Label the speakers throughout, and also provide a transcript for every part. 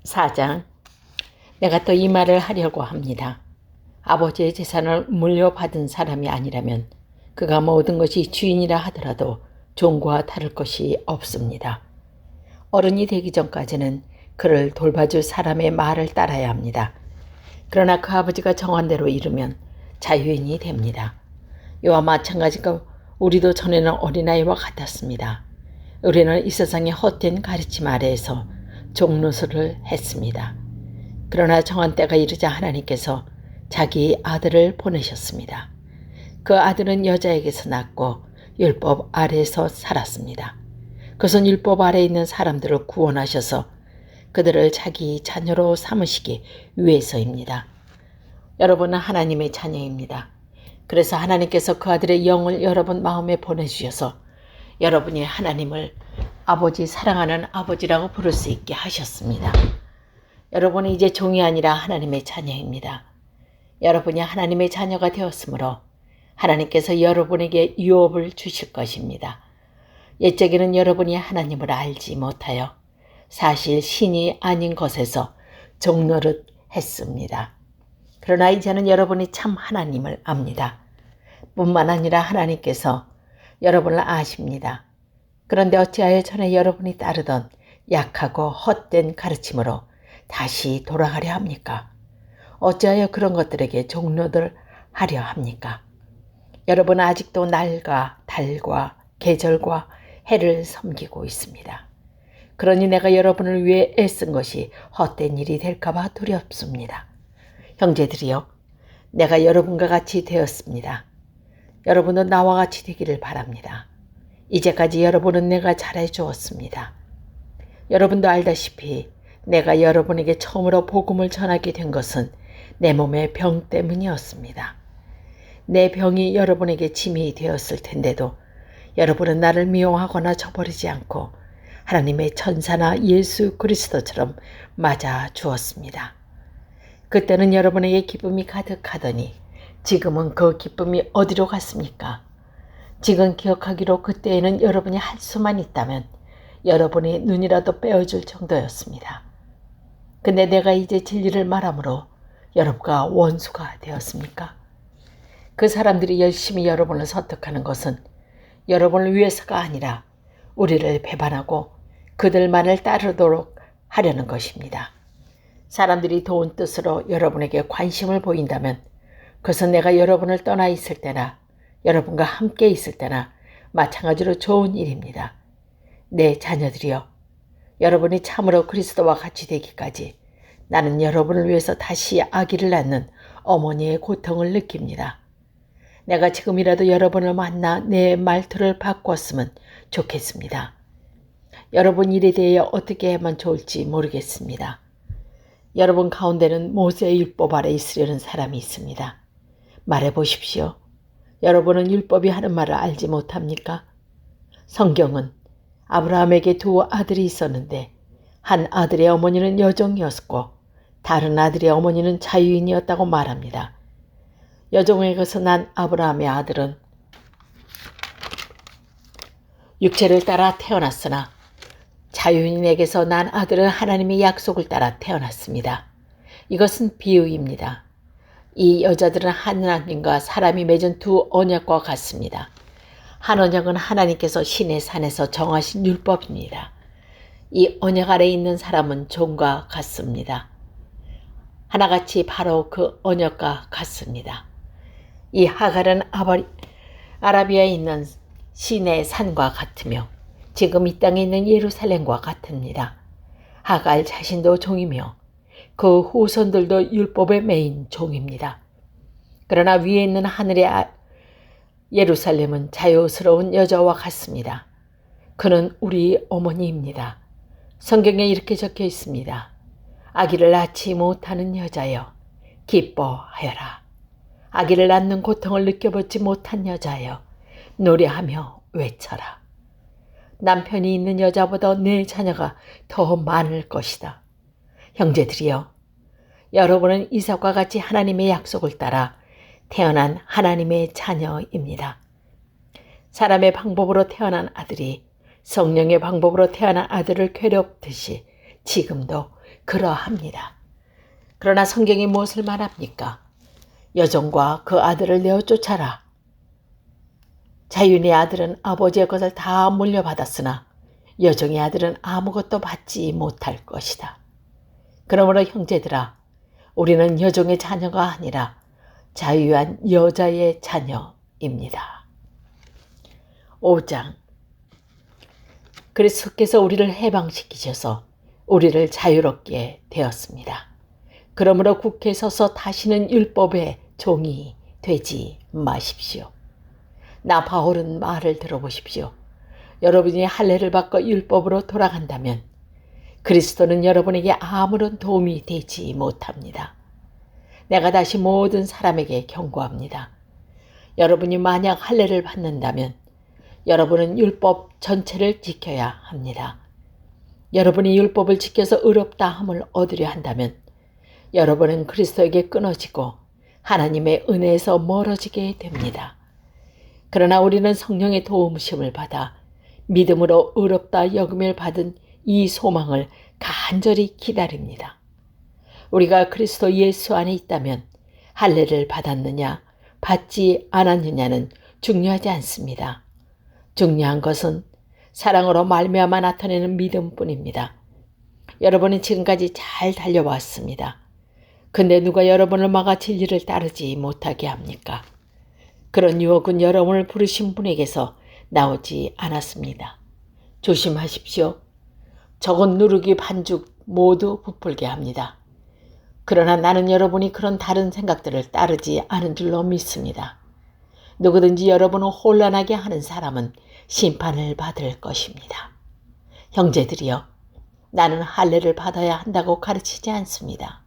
Speaker 1: 4장. 내가 또 이 말을 하려고 합니다. 아버지의 재산을 물려받은 사람이 아니라면 그가 모든 것이 주인이라 하더라도 종과 다를 것이 없습니다. 어른이 되기 전까지는 그를 돌봐줄 사람의 말을 따라야 합니다. 그러나 그 아버지가 정한 대로 이르면 자유인이 됩니다. 이와 마찬가지로 우리도 전에는 어린아이와 같았습니다. 우리는 이 세상의 헛된 가르침 아래에서 종노릇을 했습니다. 그러나 정한 때가 이르자 하나님께서 자기 아들을 보내셨습니다. 그 아들은 여자에게서 낳고 율법 아래에서 살았습니다. 그것은 율법 아래에 있는 사람들을 구원하셔서 그들을 자기 자녀로 삼으시기 위해서입니다. 여러분은 하나님의 자녀입니다. 그래서 하나님께서 그 아들의 영을 여러분 마음에 보내주셔서 여러분이 하나님을 아버지, 사랑하는 아버지라고 부를 수 있게 하셨습니다. 여러분은 이제 종이 아니라 하나님의 자녀입니다. 여러분이 하나님의 자녀가 되었으므로 하나님께서 여러분에게 유업을 주실 것입니다. 옛적에는 여러분이 하나님을 알지 못하여 사실 신이 아닌 것에서 종노릇 했습니다. 그러나 이제는 여러분이 참 하나님을 압니다. 뿐만 아니라 하나님께서 여러분을 아십니다. 그런데 어찌하여 전에 여러분이 따르던 약하고 헛된 가르침으로 다시 돌아가려 합니까? 어찌하여 그런 것들에게 종노릇 하려 합니까? 여러분은 아직도 날과 달과 계절과 해를 섬기고 있습니다. 그러니 내가 여러분을 위해 애쓴 것이 헛된 일이 될까봐 두렵습니다. 형제들이여, 내가 여러분과 같이 되었습니다. 여러분도 나와 같이 되기를 바랍니다. 이제까지 여러분은 내가 잘해 주었습니다. 여러분도 알다시피 내가 여러분에게 처음으로 복음을 전하게 된 것은 내 몸의 병 때문이었습니다. 내 병이 여러분에게 짐이 되었을 텐데도 여러분은 나를 미워하거나 저버리지 않고 하나님의 천사나 예수 그리스도처럼 맞아 주었습니다. 그때는 여러분에게 기쁨이 가득하더니 지금은 그 기쁨이 어디로 갔습니까? 지금 기억하기로 그때에는 여러분이 할 수만 있다면 여러분이 눈이라도 빼어줄 정도였습니다. 근데 내가 이제 진리를 말함으로 여러분과 원수가 되었습니까? 그 사람들이 열심히 여러분을 설득하는 것은 여러분을 위해서가 아니라 우리를 배반하고 그들만을 따르도록 하려는 것입니다. 사람들이 도운 뜻으로 여러분에게 관심을 보인다면 그것은 내가 여러분을 떠나 있을 때나 여러분과 함께 있을 때나 마찬가지로 좋은 일입니다. 내 자녀들이여, 여러분이 참으로 그리스도와 같이 되기까지 나는 여러분을 위해서 다시 아기를 낳는 어머니의 고통을 느낍니다. 내가 지금이라도 여러분을 만나 내 말투를 바꿨으면 좋겠습니다. 여러분 일에 대해 어떻게 하면 좋을지 모르겠습니다. 여러분 가운데는 모세의 율법 아래 있으려는 사람이 있습니다. 말해보십시오. 여러분은 율법이 하는 말을 알지 못합니까? 성경은 아브라함에게 두 아들이 있었는데 한 아들의 어머니는 여종이었고 다른 아들의 어머니는 자유인이었다고 말합니다. 여종에게서 난 아브라함의 아들은 육체를 따라 태어났으나 자유인에게서 난 아들은 하나님의 약속을 따라 태어났습니다. 이것은 비유입니다. 이 여자들은 하나님과 사람이 맺은 두 언약과 같습니다. 한 언약은 하나님께서 시내 산에서 정하신 율법입니다. 이 언약 아래에 있는 사람은 종과 같습니다. 하나같이 바로 그 언약과 같습니다. 이 하갈은 아라비아에 있는 시내 산과 같으며 지금 이 땅에 있는 예루살렘과 같습니다. 하갈 자신도 종이며 그 후손들도 율법의 메인 종입니다. 그러나 위에 있는 하늘의 예루살렘은 자유스러운 여자와 같습니다. 그는 우리 어머니입니다. 성경에 이렇게 적혀 있습니다. 아기를 낳지 못하는 여자여 기뻐하여라. 아기를 낳는 고통을 느껴보지 못한 여자여 노래하며 외쳐라. 남편이 있는 여자보다 내 자녀가 더 많을 것이다. 형제들이여, 여러분은 이삭과 같이 하나님의 약속을 따라 태어난 하나님의 자녀입니다. 사람의 방법으로 태어난 아들이 성령의 방법으로 태어난 아들을 괴롭듯이 지금도 그러합니다. 그러나 성경이 무엇을 말합니까? 여종과 그 아들을 내어 쫓아라. 자윤의 아들은 아버지의 것을 다 물려받았으나 여종의 아들은 아무것도 받지 못할 것이다. 그러므로 형제들아, 우리는 여종의 자녀가 아니라 자유한 여자의 자녀입니다. 5장. 그리스도께서 우리를 해방시키셔서 우리를 자유롭게 되었습니다. 그러므로 굳게 서서 다시는 율법의 종이 되지 마십시오. 나 바울은 말을 들어보십시오. 여러분이 할례를 받고 율법으로 돌아간다면 그리스도는 여러분에게 아무런 도움이 되지 못합니다. 내가 다시 모든 사람에게 경고합니다. 여러분이 만약 할례를 받는다면 여러분은 율법 전체를 지켜야 합니다. 여러분이 율법을 지켜서 의롭다 함을 얻으려 한다면 여러분은 그리스도에게 끊어지고 하나님의 은혜에서 멀어지게 됩니다. 그러나 우리는 성령의 도우심을 받아 믿음으로 의롭다 여김을 받은 이 소망을 간절히 기다립니다. 우리가 그리스도 예수 안에 있다면 할례를 받았느냐 받지 않았느냐는 중요하지 않습니다. 중요한 것은 사랑으로 말미암아 나타내는 믿음뿐입니다. 여러분은 지금까지 잘 달려왔습니다. 근데 누가 여러분을 막아 진리를 따르지 못하게 합니까? 그런 유혹은 여러분을 부르신 분에게서 나오지 않았습니다. 조심하십시오. 적은 누르기 반죽 모두 부풀게 합니다. 그러나 나는 여러분이 그런 다른 생각들을 따르지 않은 줄로 믿습니다. 누구든지 여러분을 혼란하게 하는 사람은 심판을 받을 것입니다. 형제들이여, 나는 할례를 받아야 한다고 가르치지 않습니다.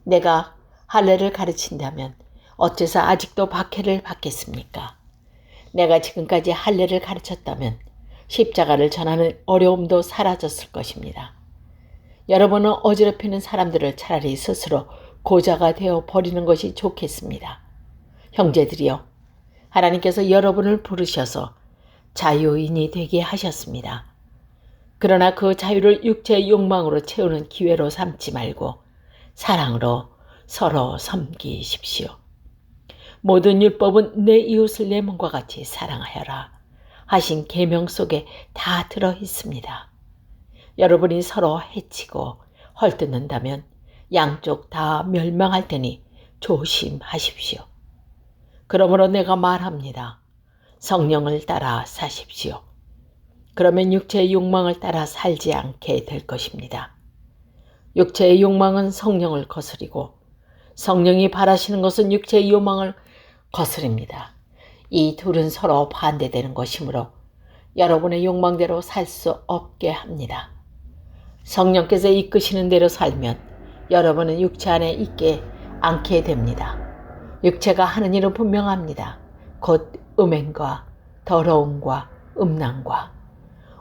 Speaker 1: 내가 할례를 가르친다면 어째서 아직도 박해를 받겠습니까? 내가 지금까지 할례를 가르쳤다면 십자가를 전하는 어려움도 사라졌을 것입니다. 여러분은 어지럽히는 사람들을 차라리 스스로 고자가 되어 버리는 것이 좋겠습니다. 형제들이여, 하나님께서 여러분을 부르셔서 자유인이 되게 하셨습니다. 그러나 그 자유를 육체의 욕망으로 채우는 기회로 삼지 말고 사랑으로 서로 섬기십시오. 모든 율법은 내 이웃을 내 몸과 같이 사랑하여라 하신 계명 속에 다 들어 있습니다. 여러분이 서로 해치고 헐뜯는다면 양쪽 다 멸망할 테니 조심하십시오. 그러므로 내가 말합니다. 성령을 따라 사십시오. 그러면 육체의 욕망을 따라 살지 않게 될 것입니다. 육체의 욕망은 성령을 거스리고 성령이 바라시는 것은 육체의 욕망을 거스립니다. 이 둘은 서로 반대되는 것이므로 여러분의 욕망대로 살 수 없게 합니다. 성령께서 이끄시는 대로 살면 여러분은 육체 안에 있게 않게 됩니다. 육체가 하는 일은 분명합니다. 곧 음행과 더러움과 음란과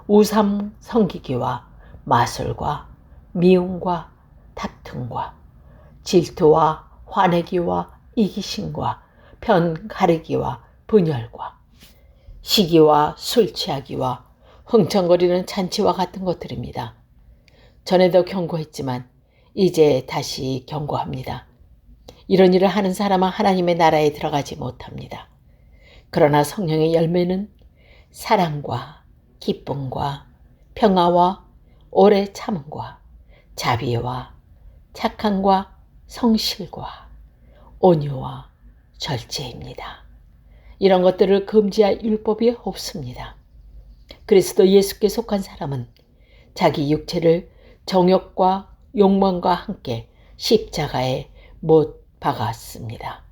Speaker 1: 우상 섬기기와 마술과 미움과 다툼과 질투와 화내기와 이기심과 편 가르기와 분열과 시기와 술 취하기와 흥청거리는 잔치와 같은 것들입니다. 전에도 경고했지만 이제 다시 경고합니다. 이런 일을 하는 사람은 하나님의 나라에 들어가지 못합니다. 그러나 성령의 열매는 사랑과 기쁨과 평화와 오래 참음과 자비와 착함과 성실과 온유와 절제입니다. 이런 것들을 금지할 율법이 없습니다. 그리스도 예수께 속한 사람은 자기 육체를 정욕과 욕망과 함께 십자가에 못 박았습니다.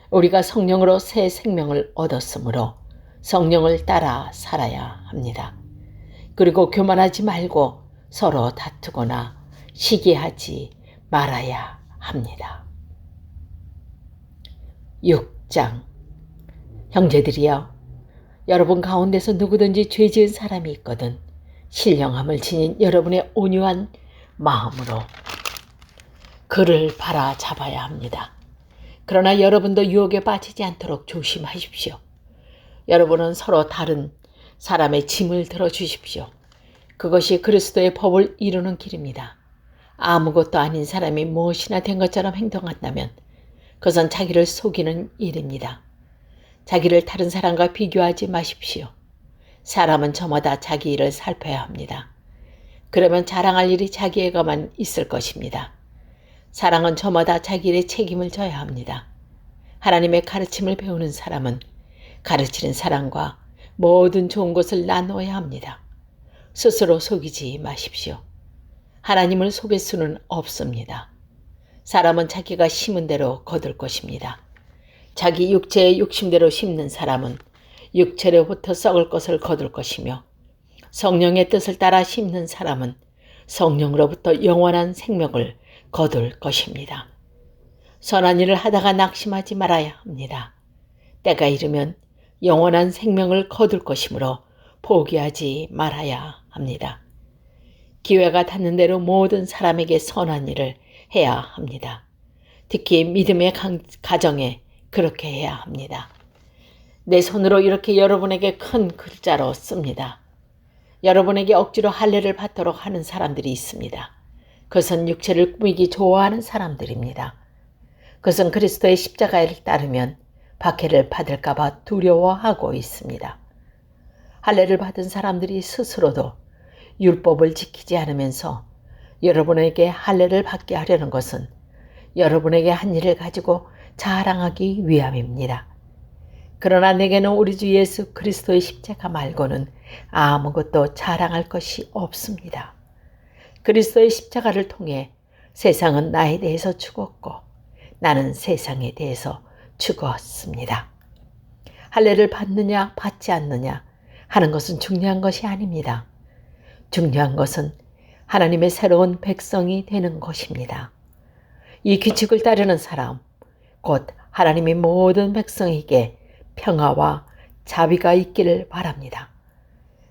Speaker 1: 우리가 성령으로 새 생명을 얻었으므로 성령을 따라 살아야 합니다. 그리고 교만하지 말고 서로 다투거나 시기하지 말아야 합니다. 6장. 형제들이여, 여러분 가운데서 누구든지 죄 지은 사람이 있거든 신령함을 지닌 여러분의 온유한 마음으로 그를 바라잡아야 합니다. 그러나 여러분도 유혹에 빠지지 않도록 조심하십시오. 여러분은 서로 다른 사람의 짐을 들어주십시오. 그것이 그리스도의 법을 이루는 길입니다. 아무것도 아닌 사람이 무엇이나 된 것처럼 행동한다면 그것은 자기를 속이는 일입니다. 자기를 다른 사람과 비교하지 마십시오. 사람은 저마다 자기 일을 살펴야 합니다. 그러면 자랑할 일이 자기에게만 있을 것입니다. 사랑은 저마다 자기 일에 책임을 져야 합니다. 하나님의 가르침을 배우는 사람은 가르치는 사람과 모든 좋은 것을 나누어야 합니다. 스스로 속이지 마십시오. 하나님을 속일 수는 없습니다. 사람은 자기가 심은 대로 거둘 것입니다. 자기 육체의 욕심대로 심는 사람은 육체로부터 썩을 것을 거둘 것이며 성령의 뜻을 따라 심는 사람은 성령으로부터 영원한 생명을 거둘 것입니다. 선한 일을 하다가 낙심하지 말아야 합니다. 때가 이르면 영원한 생명을 거둘 것이므로 포기하지 말아야 합니다. 기회가 닿는 대로 모든 사람에게 선한 일을 해야 합니다. 특히 믿음의 가정에 그렇게 해야 합니다. 내 손으로 이렇게 여러분에게 큰 글자로 씁니다. 여러분에게 억지로 할례를 받도록 하는 사람들이 있습니다. 그것은 육체를 꾸미기 좋아하는 사람들입니다. 그것은 그리스도의 십자가를 따르면 박해를 받을까 봐 두려워하고 있습니다. 할례를 받은 사람들이 스스로도 율법을 지키지 않으면서 여러분에게 할례를 받게 하려는 것은 여러분에게 한 일을 가지고 자랑하기 위함입니다. 그러나 내게는 우리 주 예수 그리스도의 십자가 말고는 아무것도 자랑할 것이 없습니다. 그리스도의 십자가를 통해 세상은 나에 대해서 죽었고 나는 세상에 대해서 죽었습니다. 할례를 받느냐 받지 않느냐 하는 것은 중요한 것이 아닙니다. 중요한 것은 하나님의 새로운 백성이 되는 것입니다. 이 규칙을 따르는 사람, 곧 하나님의 모든 백성에게 평화와 자비가 있기를 바랍니다.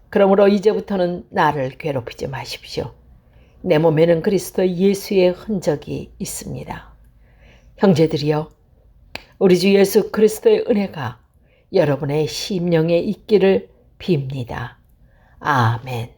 Speaker 1: 그러므로 이제부터는 나를 괴롭히지 마십시오. 내 몸에는 그리스도 예수의 흔적이 있습니다. 형제들이여, 우리 주 예수 그리스도의 은혜가 여러분의 심령에 있기를 빕니다. 아멘.